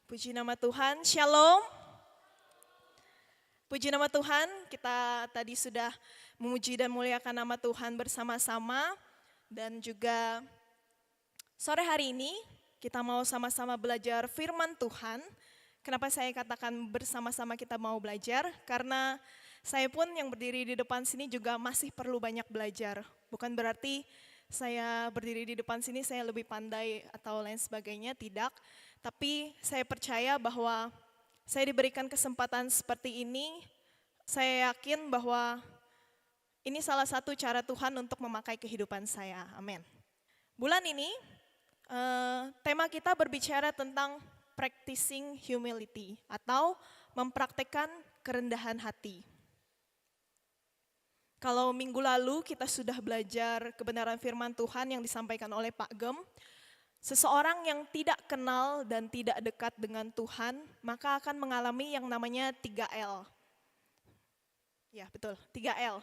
Puji nama Tuhan, Shalom. Puji nama Tuhan, kita tadi sudah memuji dan muliakan nama Tuhan bersama-sama. Dan juga sore hari ini kita mau sama-sama belajar firman Tuhan. Kenapa saya katakan bersama-sama kita mau belajar? Karena saya pun yang berdiri di depan sini juga masih perlu banyak belajar. Bukan berarti saya berdiri di depan sini saya lebih pandai atau lain sebagainya, tidak. Tapi saya percaya bahwa saya diberikan kesempatan seperti ini, saya yakin bahwa ini salah satu cara Tuhan untuk memakai kehidupan saya. Amin. Bulan ini tema kita berbicara tentang practicing humility atau mempraktekkan kerendahan hati. Kalau minggu lalu kita sudah belajar kebenaran firman Tuhan yang disampaikan oleh Pak Gem, seseorang yang tidak kenal dan tidak dekat dengan Tuhan, maka akan mengalami yang namanya 3L. Ya betul, 3L.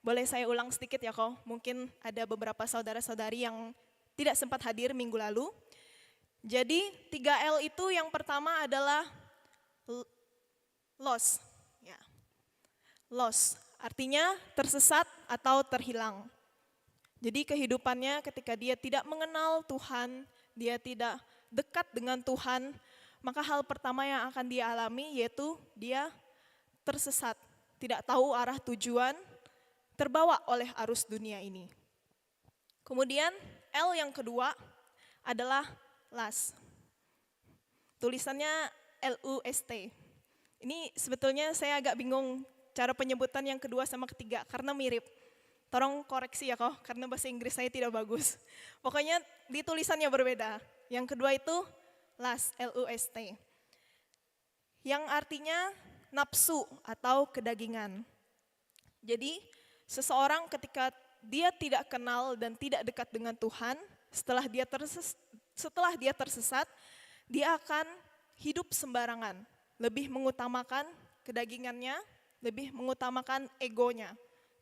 Boleh saya ulang sedikit ya kok, mungkin ada beberapa saudara-saudari yang tidak sempat hadir minggu lalu. Jadi 3L itu yang pertama adalah lost. Ya. Lost, artinya tersesat atau terhilang. Jadi kehidupannya ketika dia tidak mengenal Tuhan, dia tidak dekat dengan Tuhan, maka hal pertama yang akan dia alami yaitu dia tersesat, tidak tahu arah tujuan, terbawa oleh arus dunia ini. Kemudian L yang kedua adalah lust. Tulisannya L-U-S-T. Ini sebetulnya saya agak bingung cara penyebutan yang kedua sama ketiga karena mirip. Tolong koreksi ya kok, karena bahasa Inggris saya tidak bagus. Pokoknya di tulisannya berbeda. Yang kedua itu lust, L-U-S-T. Yang artinya nafsu atau kedagingan. Jadi seseorang ketika dia tidak kenal dan tidak dekat dengan Tuhan, setelah dia tersesat, dia akan hidup sembarangan. Lebih mengutamakan kedagingannya, lebih mengutamakan egonya.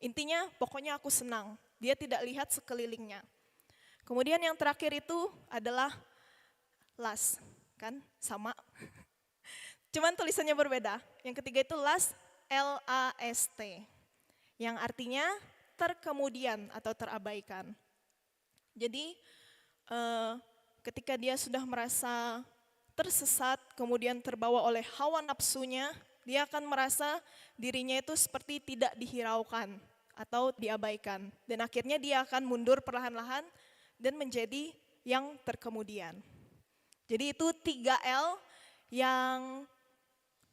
Intinya pokoknya aku senang, dia tidak lihat sekelilingnya. Kemudian yang terakhir itu adalah lust, kan sama. Cuman tulisannya berbeda. Yang ketiga itu lust, L-A-S-T. Yang artinya terkemudian atau terabaikan. Jadi ketika dia sudah merasa tersesat, kemudian terbawa oleh hawa nafsunya, dia akan merasa dirinya itu seperti tidak dihiraukan atau diabaikan. Dan akhirnya dia akan mundur perlahan-lahan dan menjadi yang terkemudian. Jadi itu 3L yang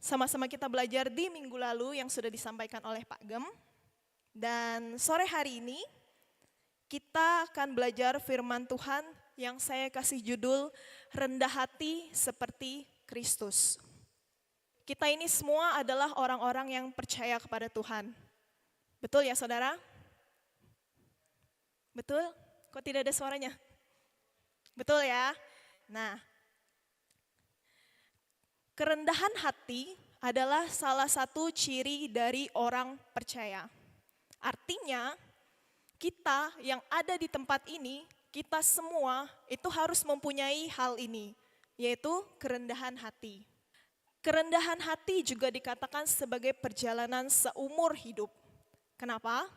sama-sama kita belajar di minggu lalu yang sudah disampaikan oleh Pak Gem. Dan sore hari ini kita akan belajar firman Tuhan yang saya kasih judul rendah hati seperti Kristus. Kita ini semua adalah orang-orang yang percaya kepada Tuhan. Betul ya saudara? Betul? Kok tidak ada suaranya? Betul ya? Nah, kerendahan hati adalah salah satu ciri dari orang percaya. Artinya, kita yang ada di tempat ini, kita semua itu harus mempunyai hal ini, yaitu kerendahan hati. Kerendahan hati juga dikatakan sebagai perjalanan seumur hidup. Kenapa?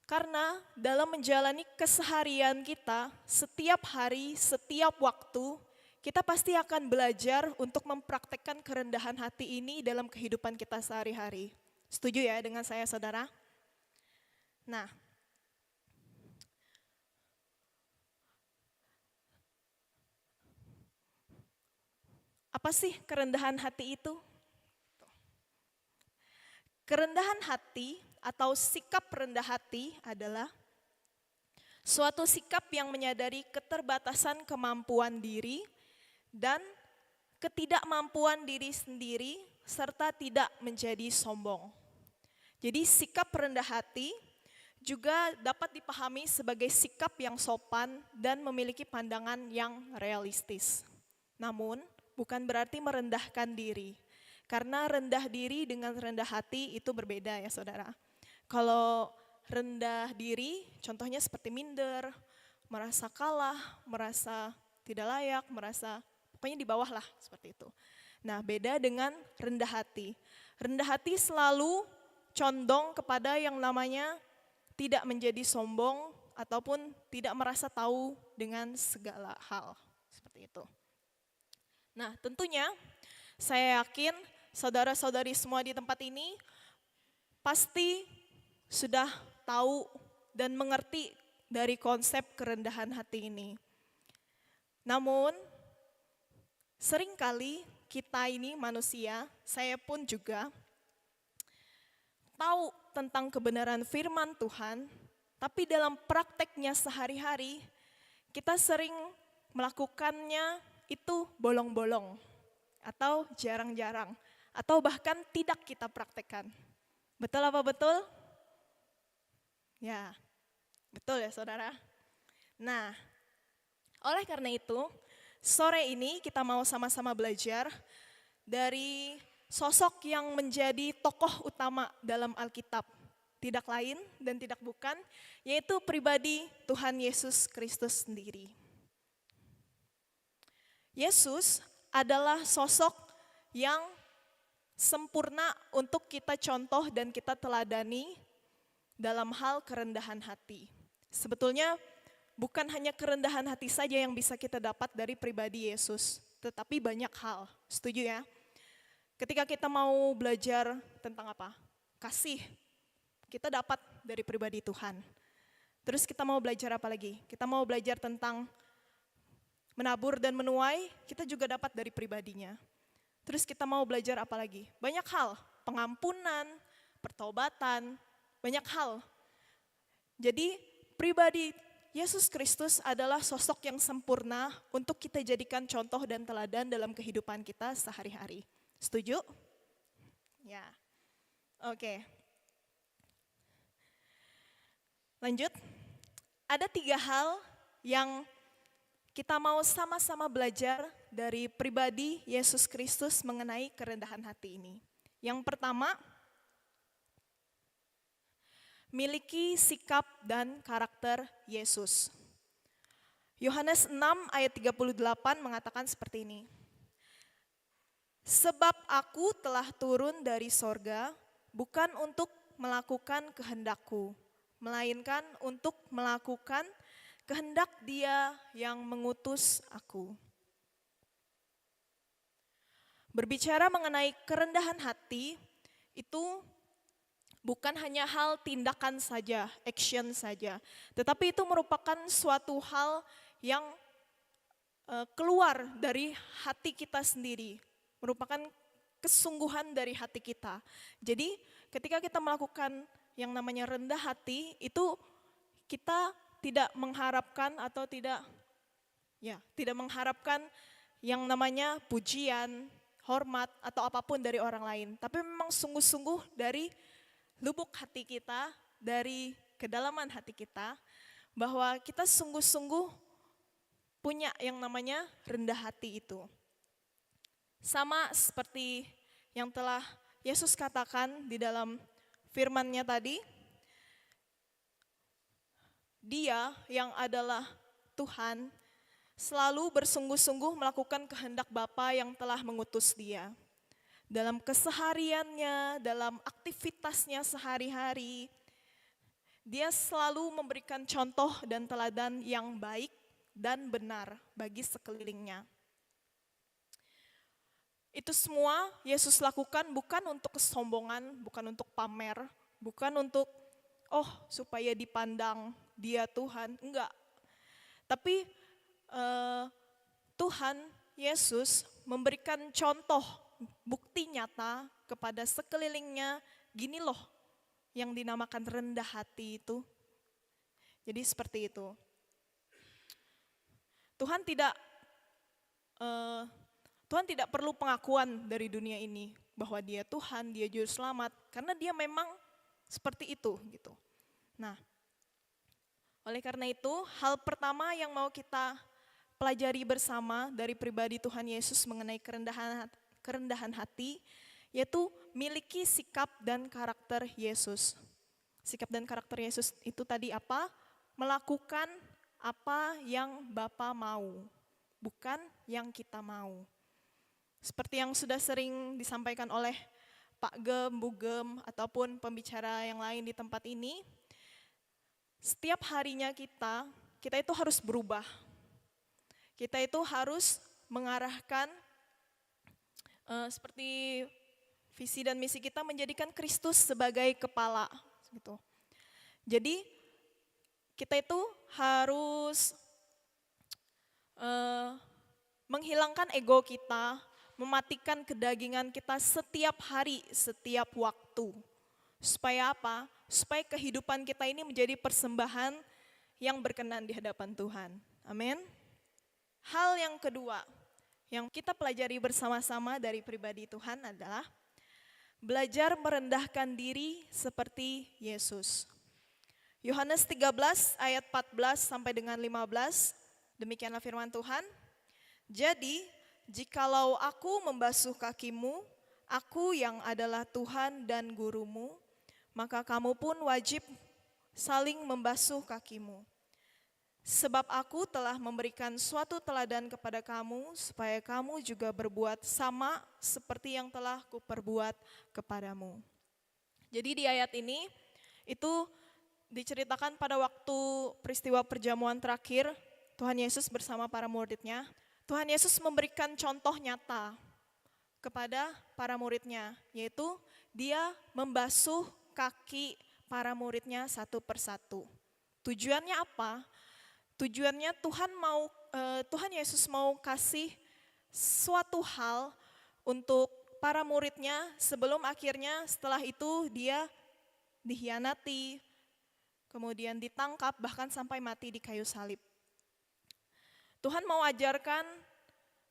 Karena dalam menjalani keseharian kita, setiap hari, setiap waktu, kita pasti akan belajar untuk mempraktekkan kerendahan hati ini dalam kehidupan kita sehari-hari. Setuju ya dengan saya saudara? Nah, apa sih kerendahan hati itu? Kerendahan hati atau sikap rendah hati adalah suatu sikap yang menyadari keterbatasan kemampuan diri dan ketidakmampuan diri sendiri serta tidak menjadi sombong. Jadi sikap rendah hati juga dapat dipahami sebagai sikap yang sopan dan memiliki pandangan yang realistis. Namun bukan berarti merendahkan diri. Karena rendah diri dengan rendah hati itu berbeda ya saudara. Kalau rendah diri contohnya seperti minder, merasa kalah, merasa tidak layak, merasa Pokoknya di bawah lah seperti itu. Nah, beda dengan rendah hati. Rendah hati selalu condong kepada yang namanya tidak menjadi sombong ataupun tidak merasa tahu dengan segala hal. Seperti itu. Nah, tentunya saya yakin saudara-saudari semua di tempat ini pasti sudah tahu dan mengerti dari konsep kerendahan hati ini. Namun, seringkali kita ini manusia, saya pun juga tahu tentang kebenaran firman Tuhan, tapi dalam prakteknya sehari-hari, kita sering melakukannya itu bolong-bolong, atau jarang-jarang, atau bahkan tidak kita praktekkan. Betul apa betul? Ya, betul ya saudara. Nah, oleh karena itu, sore ini kita mau sama-sama belajar dari sosok yang menjadi tokoh utama dalam Alkitab. Tidak lain dan tidak bukan, yaitu pribadi Tuhan Yesus Kristus sendiri. Yesus adalah sosok yang sempurna untuk kita contoh dan kita teladani dalam hal kerendahan hati. Sebetulnya bukan hanya kerendahan hati saja yang bisa kita dapat dari pribadi Yesus, tetapi banyak hal. Setuju ya? Ketika kita mau belajar tentang apa? Kasih. Kita dapat dari pribadi Tuhan. Terus kita mau belajar apa lagi? Kita mau belajar tentang menabur dan menuai, kita juga dapat dari pribadinya. Terus kita mau belajar apa lagi? Banyak hal, pengampunan, pertobatan, banyak hal. Jadi pribadi Yesus Kristus adalah sosok yang sempurna untuk kita jadikan contoh dan teladan dalam kehidupan kita sehari-hari. Setuju? Ya. Oke. Lanjut. Ada 3 hal yang kita mau sama-sama belajar dari pribadi Yesus Kristus mengenai kerendahan hati ini. Yang pertama, miliki sikap dan karakter Yesus. Yohanes 6 ayat 38 mengatakan seperti ini. Sebab aku telah turun dari sorga bukan untuk melakukan kehendakku, melainkan untuk melakukan kehendak Dia yang mengutus aku. Berbicara mengenai kerendahan hati, itu bukan hanya hal tindakan saja, action saja, tetapi itu merupakan suatu hal yang keluar dari hati kita sendiri, merupakan kesungguhan dari hati kita. Jadi ketika kita melakukan yang namanya rendah hati, itu kita tidak mengharapkan atau tidak mengharapkan yang namanya pujian, hormat atau apapun dari orang lain, tapi memang sungguh-sungguh dari lubuk hati kita, dari kedalaman hati kita, bahwa kita sungguh-sungguh punya yang namanya rendah hati itu. Sama seperti yang telah Yesus katakan di dalam firman-Nya tadi, Dia yang adalah Tuhan selalu bersungguh-sungguh melakukan kehendak Bapa yang telah mengutus Dia. Dalam kesehariannya, dalam aktivitasnya sehari-hari, Dia selalu memberikan contoh dan teladan yang baik dan benar bagi sekelilingnya. Itu semua Yesus lakukan bukan untuk kesombongan, bukan untuk pamer, bukan untuk supaya dipandang Dia Tuhan, enggak. Tapi Tuhan Yesus memberikan contoh, bukti nyata kepada sekelilingnya, gini loh yang dinamakan rendah hati itu. Jadi seperti itu. Tuhan tidak perlu pengakuan dari dunia ini bahwa Dia Tuhan, Dia juru selamat, karena Dia memang seperti itu gitu. Nah, oleh karena itu, hal pertama yang mau kita pelajari bersama dari pribadi Tuhan Yesus mengenai kerendahan hati, yaitu miliki sikap dan karakter Yesus. Sikap dan karakter Yesus itu tadi apa? Melakukan apa yang Bapa mau. bukan yang kita mau. Seperti yang sudah sering disampaikan oleh Pak Gem, Bu Gem, ataupun pembicara yang lain di tempat ini, setiap harinya kita itu harus berubah. Kita itu harus mengarahkan seperti visi dan misi kita menjadikan Kristus sebagai kepala. Gitu. Jadi kita itu harus menghilangkan ego kita, mematikan kedagingan kita setiap hari, setiap waktu. Supaya apa? Supaya kehidupan kita ini menjadi persembahan yang berkenan di hadapan Tuhan. Amin. Hal yang kedua yang kita pelajari bersama-sama dari pribadi Tuhan adalah belajar merendahkan diri seperti Yesus. Yohanes 13 ayat 14 sampai dengan 15, demikianlah firman Tuhan. Jadi, jikalau aku membasuh kakimu, aku yang adalah Tuhan dan gurumu, maka kamu pun wajib saling membasuh kakimu. Sebab aku telah memberikan suatu teladan kepada kamu, supaya kamu juga berbuat sama seperti yang telah kuperbuat kepadamu. Jadi di ayat ini, itu diceritakan pada waktu peristiwa perjamuan terakhir, Tuhan Yesus bersama para muridnya. Tuhan Yesus memberikan contoh nyata kepada para muridnya, yaitu dia membasuh kaki para muridnya satu persatu. Tujuannya apa? Tujuannya Tuhan Yesus mau kasih suatu hal untuk para muridnya sebelum akhirnya setelah itu dia dikhianati, kemudian ditangkap, bahkan sampai mati di kayu salib. Tuhan mau ajarkan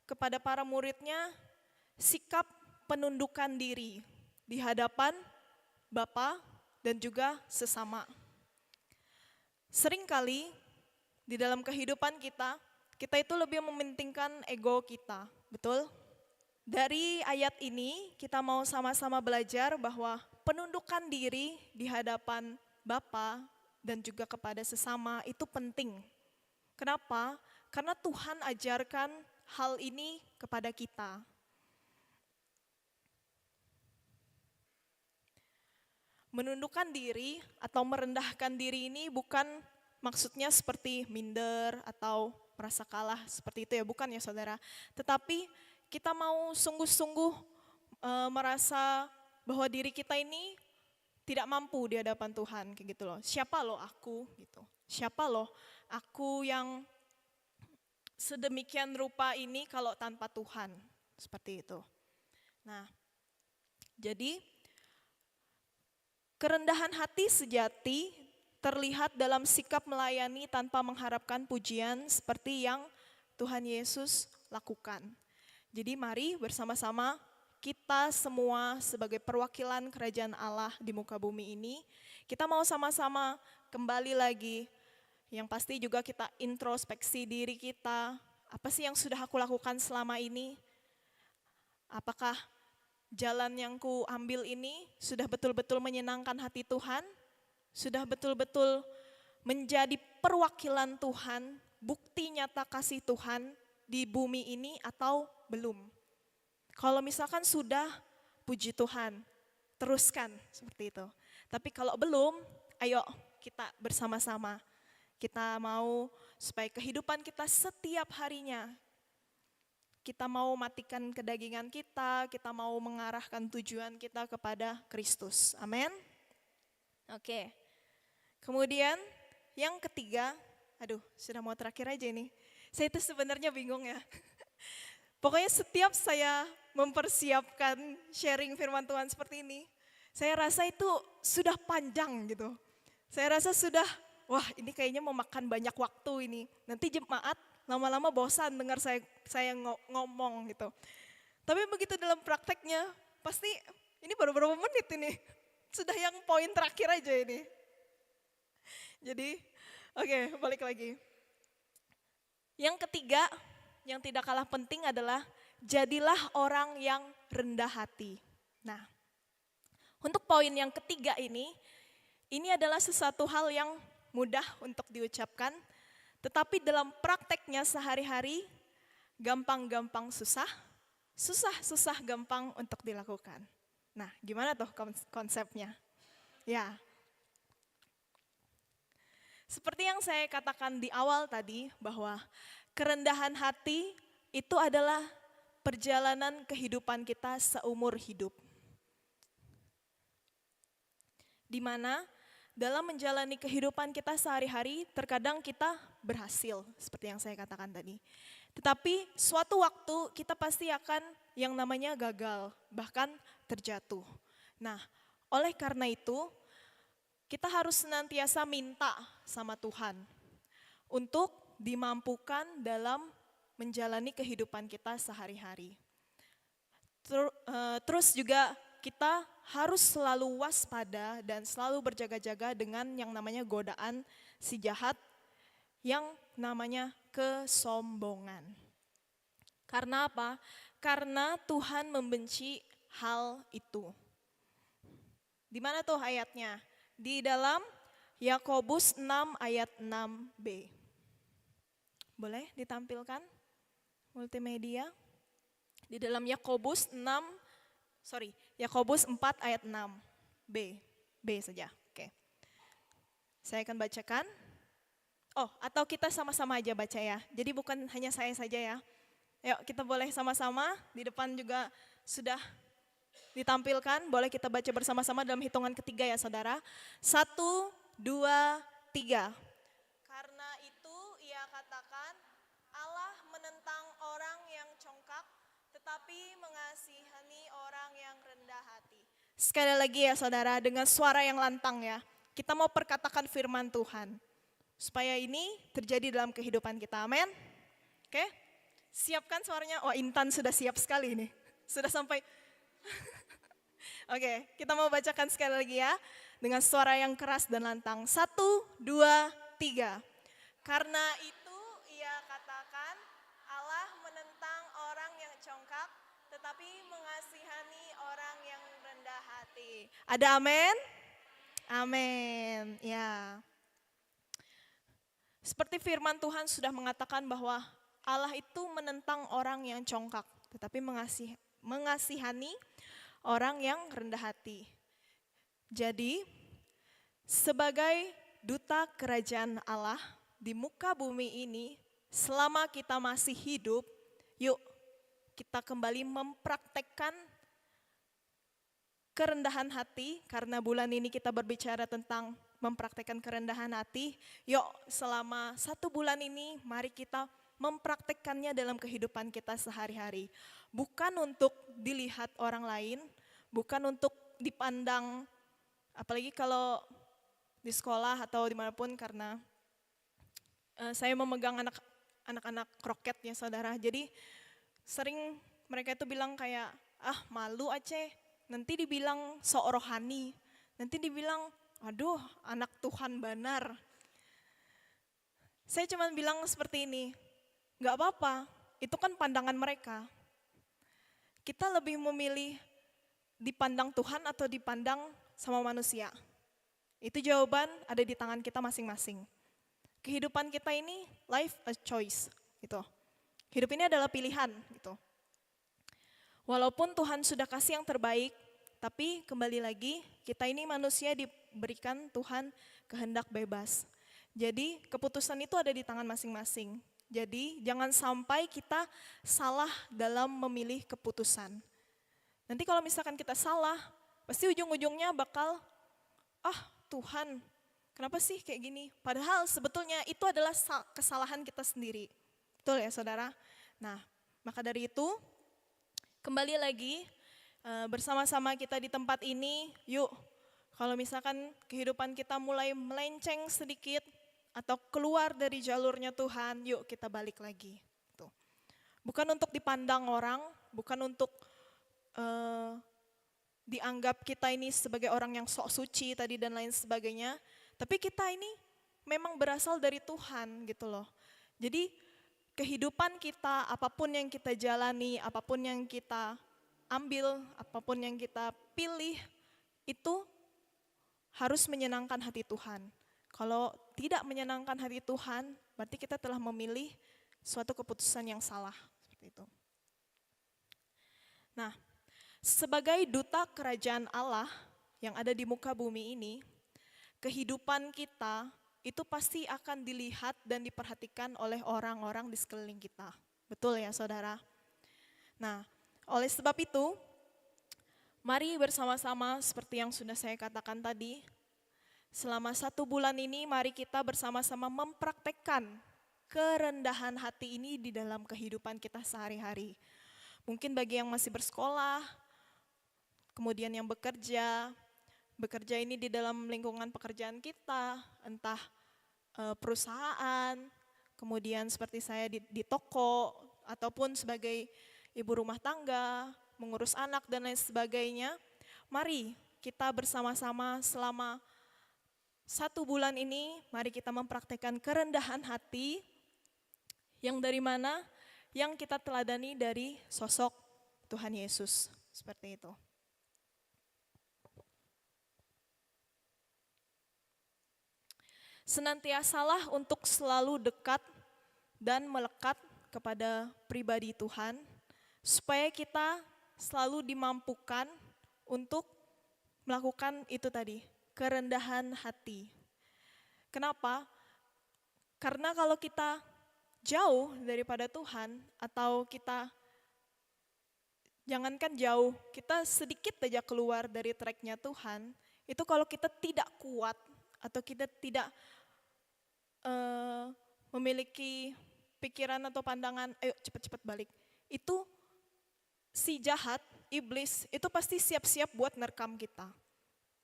kepada para muridnya sikap penundukan diri di hadapan Bapa dan juga sesama. Seringkali di dalam kehidupan kita itu lebih mementingkan ego kita, betul? Dari ayat ini kita mau sama-sama belajar bahwa penundukan diri di hadapan Bapa dan juga kepada sesama itu penting. Kenapa? Karena Tuhan ajarkan hal ini kepada kita. Menundukkan diri atau merendahkan diri ini bukan maksudnya seperti minder atau merasa kalah seperti itu ya, bukan ya saudara. Tetapi kita mau sungguh-sungguh merasa bahwa diri kita ini tidak mampu di hadapan Tuhan, kayak gitu loh. Siapa loh aku gitu. Siapa loh aku yang sedemikian rupa ini kalau tanpa Tuhan, seperti itu. Nah, jadi kerendahan hati sejati terlihat dalam sikap melayani tanpa mengharapkan pujian seperti yang Tuhan Yesus lakukan. Jadi mari bersama-sama kita semua sebagai perwakilan kerajaan Allah di muka bumi ini, kita mau sama-sama kembali lagi. Yang pasti juga kita introspeksi diri kita, apa sih yang sudah aku lakukan selama ini? Apakah jalan yang ku ambil ini sudah betul-betul menyenangkan hati Tuhan? Sudah betul-betul menjadi perwakilan Tuhan, bukti nyata kasih Tuhan di bumi ini atau belum? Kalau misalkan sudah, puji Tuhan, teruskan seperti itu. Tapi kalau belum, ayo kita bersama-sama. Kita mau supaya kehidupan kita setiap harinya, kita mau matikan kedagingan kita mau mengarahkan tujuan kita kepada Kristus. Amin. Oke. Kemudian yang ketiga, sudah mau terakhir aja ini. Saya itu sebenarnya bingung ya. Pokoknya setiap saya mempersiapkan sharing firman Tuhan seperti ini, saya rasa itu sudah panjang gitu. Saya rasa sudah, wah ini kayaknya memakan banyak waktu ini. Nanti jemaat lama-lama bosan dengar saya ngomong gitu. Tapi begitu dalam prakteknya, pasti ini baru berapa menit ini. Sudah yang poin terakhir aja ini. Jadi, oke, balik lagi. Yang ketiga, yang tidak kalah penting adalah jadilah orang yang rendah hati. Nah, untuk poin yang ketiga ini adalah sesuatu hal yang mudah untuk diucapkan, tetapi dalam prakteknya sehari-hari gampang-gampang susah, susah-susah gampang untuk dilakukan. Nah, gimana tuh konsepnya? Ya, seperti yang saya katakan di awal tadi, bahwa kerendahan hati itu adalah perjalanan kehidupan kita seumur hidup. Di mana dalam menjalani kehidupan kita sehari-hari, terkadang kita berhasil, seperti yang saya katakan tadi. Tetapi suatu waktu kita pasti akan yang namanya gagal, bahkan terjatuh. Nah, oleh karena itu, kita harus senantiasa minta sama Tuhan untuk dimampukan dalam menjalani kehidupan kita sehari-hari. Terus juga kita harus selalu waspada dan selalu berjaga-jaga dengan yang namanya godaan si jahat, yang namanya kesombongan. Karena apa? Karena Tuhan membenci hal itu. Di mana tuh ayatnya? Di dalam Yakobus 6 ayat 6b. Boleh ditampilkan multimedia? Di dalam Yakobus 4 ayat 6b. B saja. Oke. Saya akan bacakan. Oh, atau kita sama-sama aja baca ya. Jadi bukan hanya saya saja ya. Yuk, kita boleh sama-sama, di depan juga sudah ditampilkan. Boleh kita baca bersama-sama dalam hitungan ketiga ya saudara. 1, 2, 3. Karena itu ia katakan, Allah menentang orang yang congkak, tetapi mengasihani orang yang rendah hati. Sekali lagi ya saudara, dengan suara yang lantang ya. Kita mau perkatakan firman Tuhan. Supaya ini terjadi dalam kehidupan kita, amin. Oke, siapkan suaranya. Oh, Intan sudah siap sekali nih. Sudah sampai. Oke, kita mau bacakan sekali lagi ya. Dengan suara yang keras dan lantang. 1, 2, 3. Karena itu ia katakan, Allah menentang orang yang congkak, tetapi mengasihani orang yang rendah hati. Ada amin? Amin. Ya. Seperti firman Tuhan sudah mengatakan bahwa Allah itu menentang orang yang congkak, tetapi mengasihani orang yang rendah hati. Jadi, sebagai duta kerajaan Allah di muka bumi ini, selama kita masih hidup, yuk kita kembali mempraktekkan kerendahan hati, karena bulan ini kita berbicara tentang mempraktekkan kerendahan hati. Yuk selama 1 bulan ini mari kita mempraktekkannya dalam kehidupan kita sehari-hari. Bukan untuk dilihat orang lain, bukan untuk dipandang, apalagi kalau di sekolah atau dimanapun, karena saya memegang anak-anak kroket ya saudara. Jadi sering mereka itu bilang kayak, malu Aceh, nanti dibilang sok rohani, nanti dibilang, aduh anak Tuhan benar. Saya cuma bilang seperti ini, gak apa-apa, itu kan pandangan mereka. Kita lebih memilih dipandang Tuhan atau dipandang sama manusia. Itu jawaban ada di tangan kita masing-masing. Kehidupan kita ini life a choice gitu. Hidup ini adalah pilihan gitu. Walaupun Tuhan sudah kasih yang terbaik, tapi kembali lagi kita ini manusia diberikan Tuhan kehendak bebas. Jadi keputusan itu ada di tangan masing-masing. Jadi jangan sampai kita salah dalam memilih keputusan. Nanti kalau misalkan kita salah, pasti ujung-ujungnya bakal, Tuhan, kenapa sih kayak gini? Padahal sebetulnya itu adalah kesalahan kita sendiri. Betul ya saudara? Nah, maka dari itu, kembali lagi bersama-sama kita di tempat ini, yuk kalau misalkan kehidupan kita mulai melenceng sedikit atau keluar dari jalurnya Tuhan, yuk kita balik lagi. Tuh. Bukan untuk dipandang orang, bukan untuk dianggap kita ini sebagai orang yang sok suci tadi dan lain sebagainya, tapi kita ini memang berasal dari Tuhan gitu loh. Jadi kehidupan kita, apapun yang kita jalani, apapun yang kita ambil, apapun yang kita pilih, itu harus menyenangkan hati Tuhan. Kalau tidak menyenangkan hati Tuhan, berarti kita telah memilih suatu keputusan yang salah. seperti itu. Nah, sebagai duta kerajaan Allah yang ada di muka bumi ini, kehidupan kita itu pasti akan dilihat dan diperhatikan oleh orang-orang di sekeliling kita. Betul ya saudara? Nah, oleh sebab itu, mari bersama-sama seperti yang sudah saya katakan tadi, selama 1 bulan ini mari kita bersama-sama mempraktekkan kerendahan hati ini di dalam kehidupan kita sehari-hari. Mungkin bagi yang masih bersekolah, kemudian yang bekerja ini di dalam lingkungan pekerjaan kita, entah perusahaan, kemudian seperti saya di toko, ataupun sebagai ibu rumah tangga, mengurus anak dan lain sebagainya. Mari kita bersama-sama selama 1 bulan ini, mari kita mempraktekkan kerendahan hati yang dari mana? Yang kita teladani dari sosok Tuhan Yesus, seperti itu. Senantiasalah untuk selalu dekat dan melekat kepada pribadi Tuhan, supaya kita selalu dimampukan untuk melakukan itu tadi, kerendahan hati. Kenapa? Karena kalau kita jauh daripada Tuhan, atau kita jangankan jauh, kita sedikit saja keluar dari tracknya Tuhan, itu kalau kita tidak kuat, atau kita tidak memiliki pikiran atau pandangan, ayo cepat-cepat balik. Itu si jahat, iblis, itu pasti siap-siap buat nerkam kita,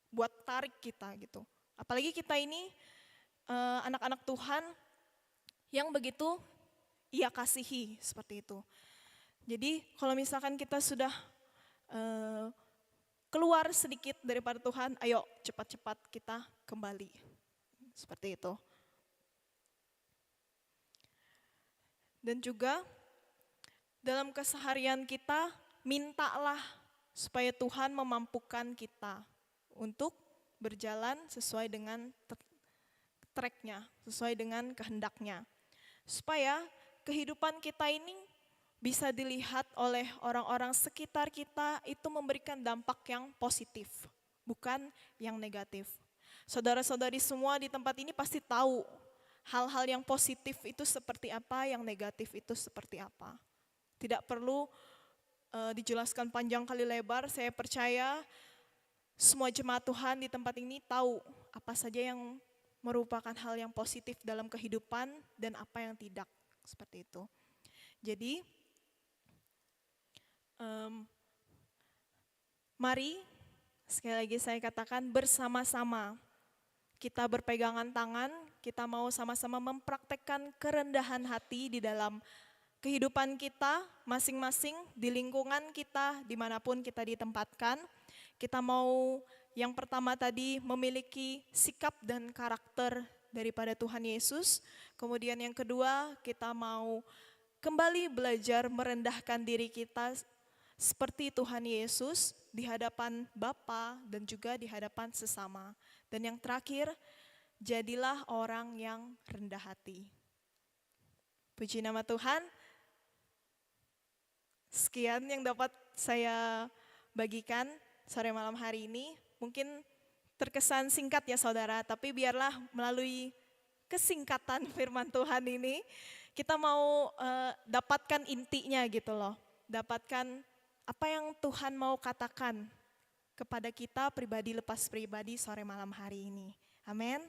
buat tarik kita gitu. Apalagi kita ini anak-anak Tuhan yang begitu Ia kasihi, seperti itu. Jadi kalau misalkan kita sudah keluar sedikit daripada Tuhan, ayo cepat-cepat kita kembali, seperti itu. Dan juga dalam keseharian kita, mintalah supaya Tuhan memampukan kita untuk berjalan sesuai dengan tracknya, sesuai dengan kehendaknya. Supaya kehidupan kita ini bisa dilihat oleh orang-orang sekitar kita itu memberikan dampak yang positif, bukan yang negatif. Saudara-saudari semua di tempat ini pasti tahu hal-hal yang positif itu seperti apa, yang negatif itu seperti apa. Tidak perlu dijelaskan panjang kali lebar, saya percaya semua jemaat Tuhan di tempat ini tahu apa saja yang merupakan hal yang positif dalam kehidupan dan apa yang tidak, seperti itu. Jadi, mari sekali lagi saya katakan bersama-sama kita berpegangan tangan, kita mau sama-sama mempraktekkan kerendahan hati di dalam kehidupan kita masing-masing, di lingkungan kita, dimanapun kita ditempatkan. Kita mau yang pertama tadi memiliki sikap dan karakter daripada Tuhan Yesus. Kemudian yang kedua, kita mau kembali belajar merendahkan diri kita seperti Tuhan Yesus di hadapan Bapa dan juga di hadapan sesama. Dan yang terakhir, jadilah orang yang rendah hati. Puji nama Tuhan. Sekian yang dapat saya bagikan sore malam hari ini. Mungkin terkesan singkat ya saudara, tapi biarlah melalui kesingkatan firman Tuhan ini, kita mau dapatkan intinya gitu loh. Dapatkan apa yang Tuhan mau katakan kepada kita pribadi lepas pribadi sore malam hari ini. Amin.